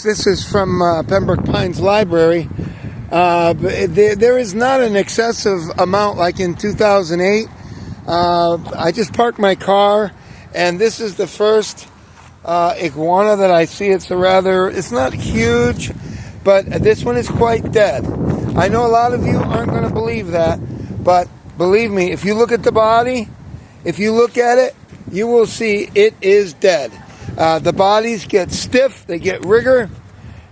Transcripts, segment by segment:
This is from Pembroke Pines Library. There is not an excessive amount like in 2008. I just parked my car, and this is the first iguana that I see. It's not huge, but this one is quite dead. I know a lot of you aren't going to believe that, but believe me, if you look at the body, if you look at it, you will see it is dead. The bodies get stiff, they get rigor,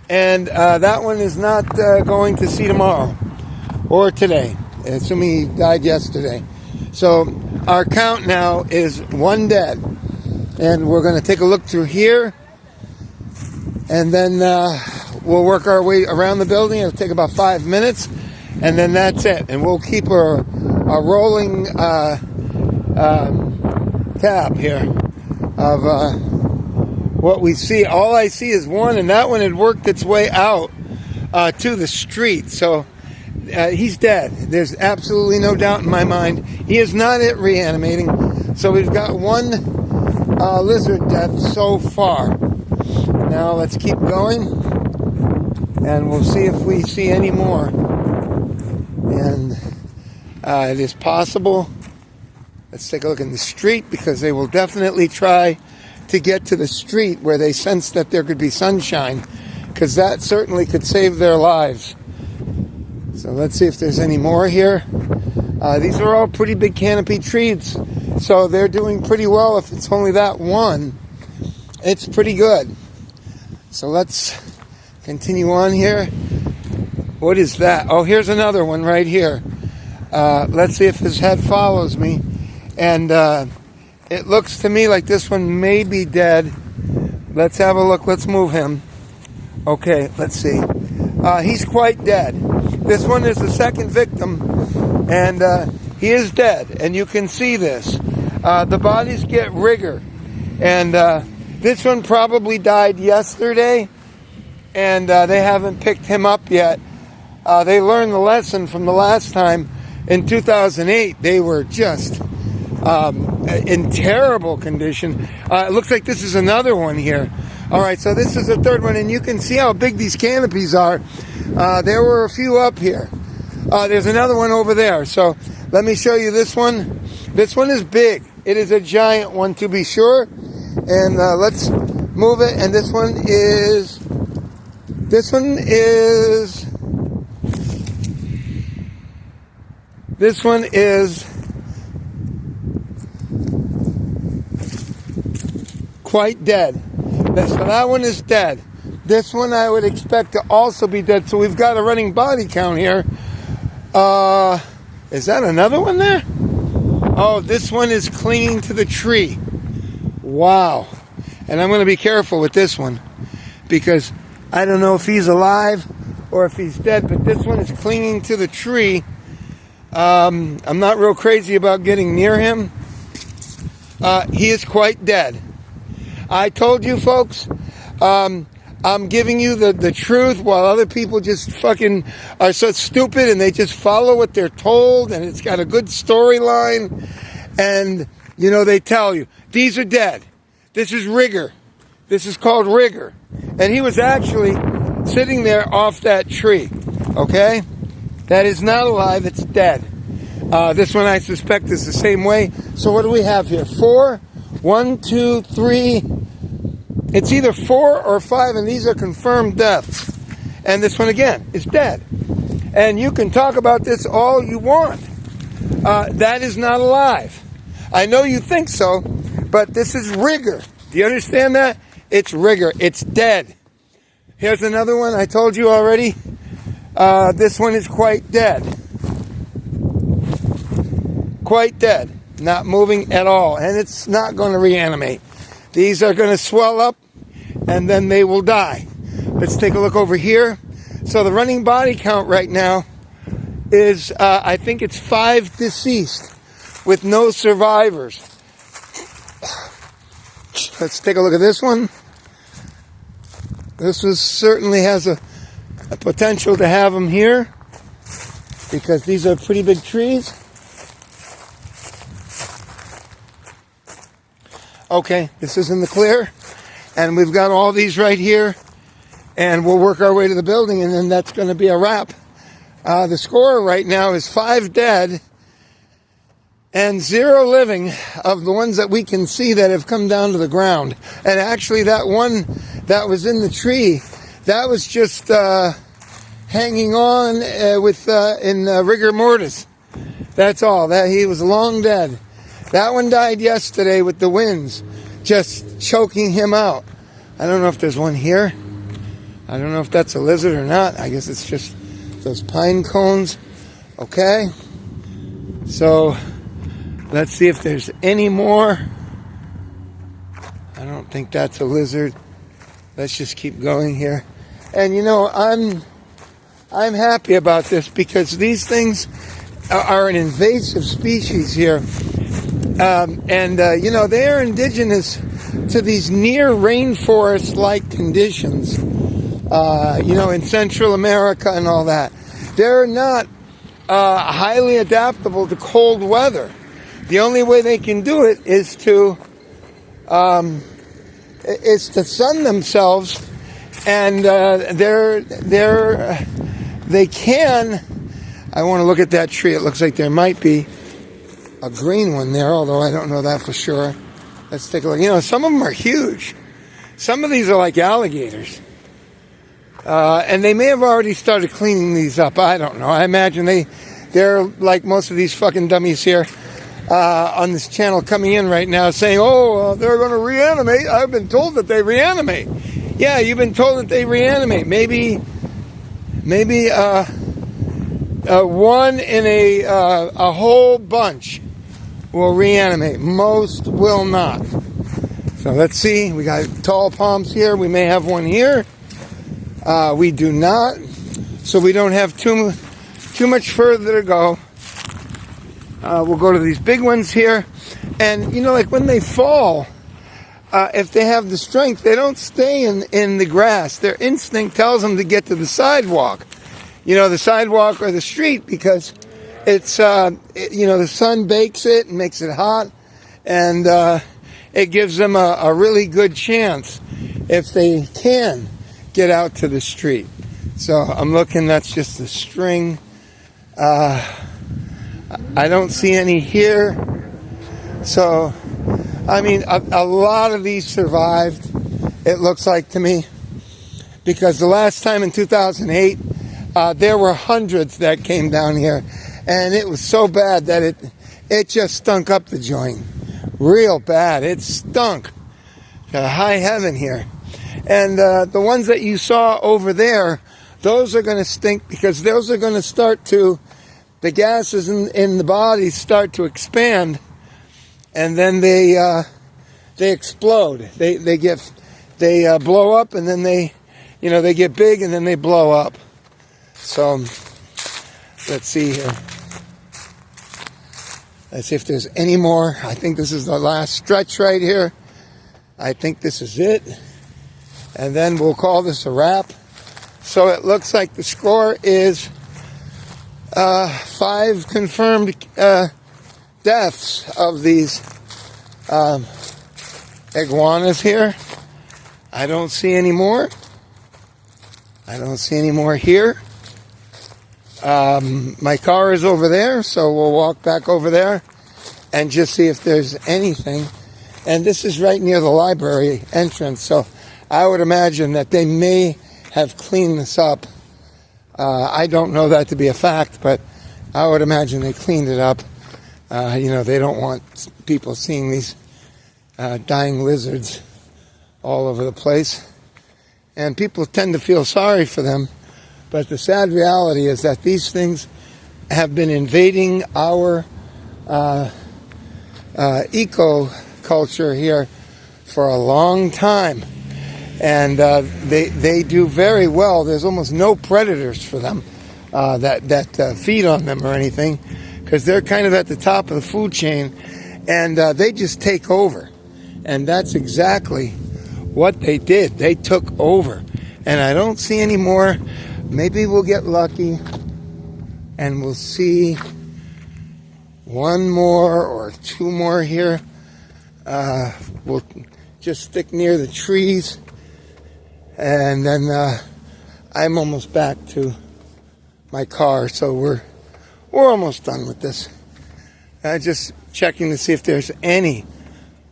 and that one is not going to see tomorrow or today, assuming he died yesterday. So our count now is 1 dead, and we're going to take a look through here, and then we'll work our way around the building. It'll take about 5 minutes, and then that's it. And we'll keep a rolling tab here of what we see. All I see is one, and that one had worked its way out to the street. So he's dead. There's absolutely no doubt in my mind. He is not reanimating. So we've got one lizard death so far. Now let's keep going, and we'll see if we see any more. And it is possible. Let's take a look in the street, because they will definitely try to get to the street where they sense that there could be sunshine, because that certainly could save their lives. So let's see if there's any more here. These are all pretty big canopy trees, so they're doing pretty well. If it's only that one, it's pretty good. So let's continue on here. What is that? Oh, here's another one right here. Let's see if his head follows me. And it looks to me like this one may be dead. Let's have a look. Let's move him. Okay, let's see. He's quite dead. This one is the second victim, and he is dead. And you can see this. The bodies get rigor. And this one probably died yesterday, and they haven't picked him up yet. They learned the lesson from the last time. In 2008, they were just in terrible condition. It looks like this is another one here. All right, so this is the third one, and you can see how big these canopies are. There were a few up here. There's another one over there. So let me show you this one. This one is big. It is a giant one, to be sure. And let's move it. And this one is quite dead. So that one is dead. This one I would expect to also be dead. So we've got a running body count here. Is that another one there? Oh, this one is clinging to the tree. Wow. And I'm going to be careful with this one, because I don't know if he's alive or if he's dead, but this one is clinging to the tree. I'm not real crazy about getting near him. He is quite dead. I told you, folks, I'm giving you the truth, while other people just fucking are so stupid and they just follow what they're told, and it's got a good storyline, and, you know, they tell you, these are dead. This is rigor. This is called rigor. And he was actually sitting there off that tree, okay? That is not alive, it's dead. This one I suspect is the same way. So what do we have here? 4? 1, 2, 3. It's either 4 or 5, and these are confirmed deaths. And this one again is dead. And you can talk about this all you want. That is not alive. I know you think so, but this is rigor. Do you understand that? It's rigor. It's dead. Here's another one I told you already. This one is quite dead. Quite dead. Not moving at all. And it's not going to reanimate. These are going to swell up, and then they will die. Let's take a look over here. So the running body count right now is, I think it's 5 deceased with no survivors. Let's take a look at this one. This one certainly has a potential to have them here, because these are pretty big trees. Okay, this is in the clear, and we've got all these right here, and we'll work our way to the building, and then that's going to be a wrap. The score right now is 5 dead and 0 living of the ones that we can see that have come down to the ground. And actually that one that was in the tree, that was just hanging on in rigor mortis. That's all. That he was long dead. That one died yesterday with the winds just choking him out. I don't know if there's one here. I don't know if that's a lizard or not. I guess it's just those pine cones. Okay. So let's see if there's any more. I don't think that's a lizard. Let's just keep going here. And you know, I'm happy about this because these things are an invasive species here. You know, they are indigenous to these near rainforest-like conditions, you know, in Central America and all that. They're not highly adaptable to cold weather. The only way they can do it is to sun themselves, and they can. I want to look at that tree. It looks like there might be a green one there, although I don't know that for sure. Let's take a look. You know, some of them are huge. Some of these are like alligators. And they may have already started cleaning these up. I don't know. I imagine they're like most of these fucking dummies here on this channel coming in right now saying, oh, they're going to reanimate. I've been told that they reanimate. Yeah, you've been told that they reanimate. Maybe one in a whole bunch will reanimate. Most will not. So let's see. We got tall palms here. We may have one here. We do not. So we don't have too much further to go. We'll go to these big ones here. And, you know, like when they fall, if they have the strength, they don't stay in the grass. Their instinct tells them to get to the sidewalk. You know, the sidewalk or the street, because it's, you know, the sun bakes it and makes it hot. And it gives them a really good chance if they can get out to the street. So I'm looking, that's just a string. I don't see any here. So, I mean, a lot of these survived, it looks like to me. Because the last time in 2008, there were hundreds that came down here. And it was so bad that it just stunk up the joint. Real bad. It stunk to high heaven here. And the ones that you saw over there, those are going to stink because those are going to start to, the gases in the body start to expand, and then they explode. They blow up, and then they get big, and then they blow up. So let's see here. Let's see if there's any more. I think this is the last stretch right here. I think this is it. And then we'll call this a wrap. So it looks like the score is 5 confirmed deaths of these iguanas here. I don't see any more. I don't see any more here. My car is over there, so we'll walk back over there and just see if there's anything. And this is right near the library entrance, so I would imagine that they may have cleaned this up. I don't know that to be a fact, but I would imagine they cleaned it up. You know, they don't want people seeing these dying lizards all over the place. And people tend to feel sorry for them. But the sad reality is that these things have been invading our eco-culture here for a long time. And they do very well. There's almost no predators for them that feed on them or anything, because they're kind of at the top of the food chain, and they just take over. And that's exactly what they did. They took over. And I don't see any more. Maybe we'll get lucky and we'll see one more or 2 more here. We'll just stick near the trees, and then I'm almost back to my car, so we're almost done with this. Just checking to see if there's any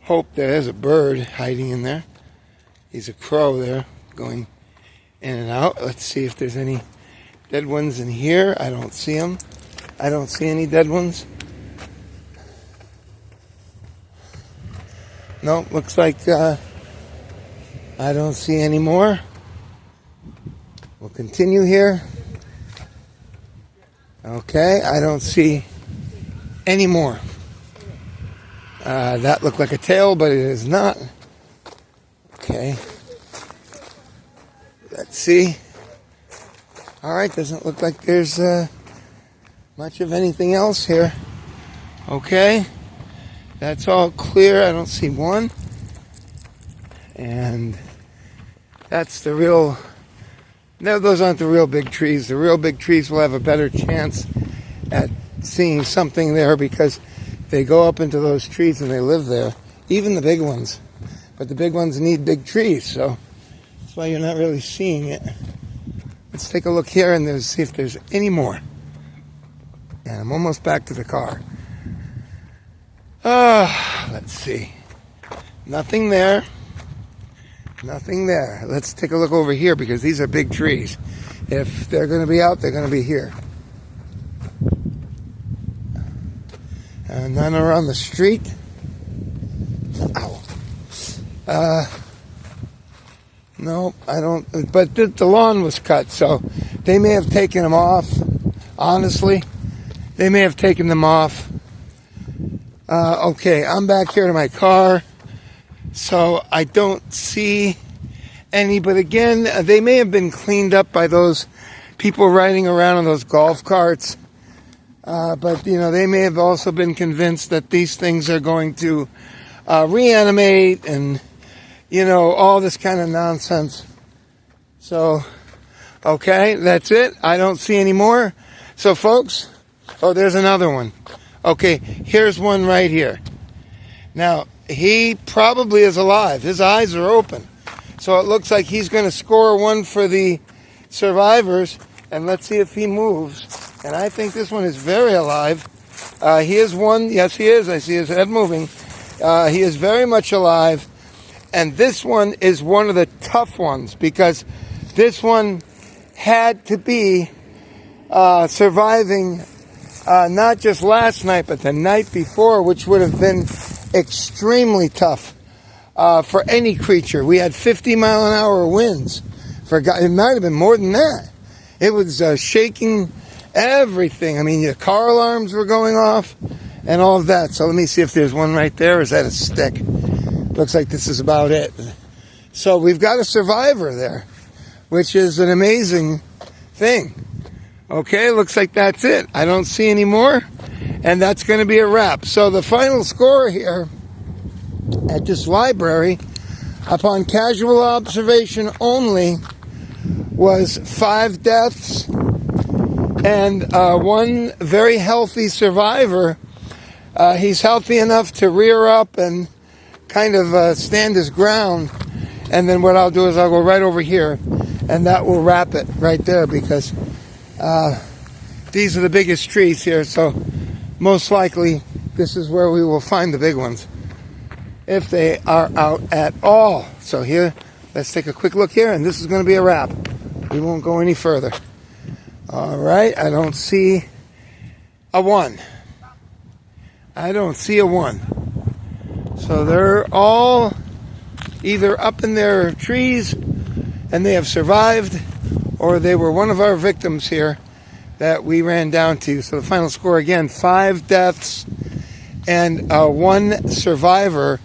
hope. There's a bird hiding in there. He's a crow there, going in and out. Let's see if there's any dead ones in here. I don't see them. I don't see any dead ones. No, looks like I don't see any more. We'll continue here. Okay, I don't see any more. That looked like a tail, but it is not. Okay. Let's see. All right, doesn't look like there's much of anything else here. Okay. That's all clear. I don't see one. And that's the real... No, those aren't the real big trees. The real big trees will have a better chance at seeing something there because they go up into those trees and they live there. Even the big ones. But the big ones need big trees, so that's why you're not really seeing it. Let's take a look here and see if there's any more. And I'm almost back to the car. Let's see. Nothing there. Nothing there. Let's take a look over here because these are big trees. If they're going to be out, they're going to be here. None around the street. Ow. No, I don't. But the lawn was cut, so they may have taken them off. Honestly, they may have taken them off. Okay, I'm back here to my car. So I don't see any, but again, they may have been cleaned up by those people riding around on those golf carts. But, you know, they may have also been convinced that these things are going to reanimate and, you know, all this kind of nonsense. So, okay, that's it. I don't see any more. So, folks, oh, there's another one. Okay, here's one right here. Now, he probably is alive. His eyes are open. So it looks like he's going to score one for the survivors. And let's see if he moves. And I think this one is very alive. He is one. Yes, he is. I see his head moving. He is very much alive. And this one is one of the tough ones because this one had to be surviving not just last night, but the night before, which would have been extremely tough for any creature. We had 50-mile-an-hour winds. It might have been more than that. It was shaking everything. I mean, the car alarms were going off and all of that. So let me see if there's one right there. Or is that a stick? Looks like this is about it. So we've got a survivor there, which is an amazing thing. Okay, looks like that's it. I don't see any more. And that's going to be a wrap. So the final score here at this library, upon casual observation only, was 5 deaths and one very healthy survivor. He's healthy enough to rear up and kind of stand his ground. And then what I'll do is I'll go right over here, and that will wrap it right there because these are the biggest trees here. So most likely, this is where we will find the big ones, if they are out at all. So here, let's take a quick look here, and this is going to be a wrap. We won't go any further. All right, I don't see a 1. I don't see a 1. So they're all either up in their trees, and they have survived, or they were one of our victims here that we ran down to. So the final score again, 5 deaths and 1 survivor.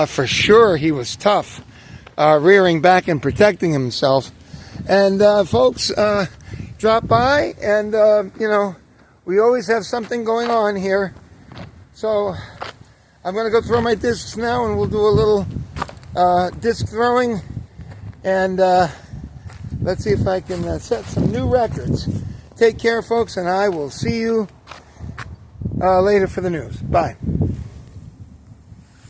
For sure he was tough, rearing back and protecting himself. And folks, drop by and, you know, we always have something going on here. So I'm going to go throw my discs now and we'll do a little disc throwing. And let's see if I can set some new records. Take care, folks, and I will see you later for the news. Bye.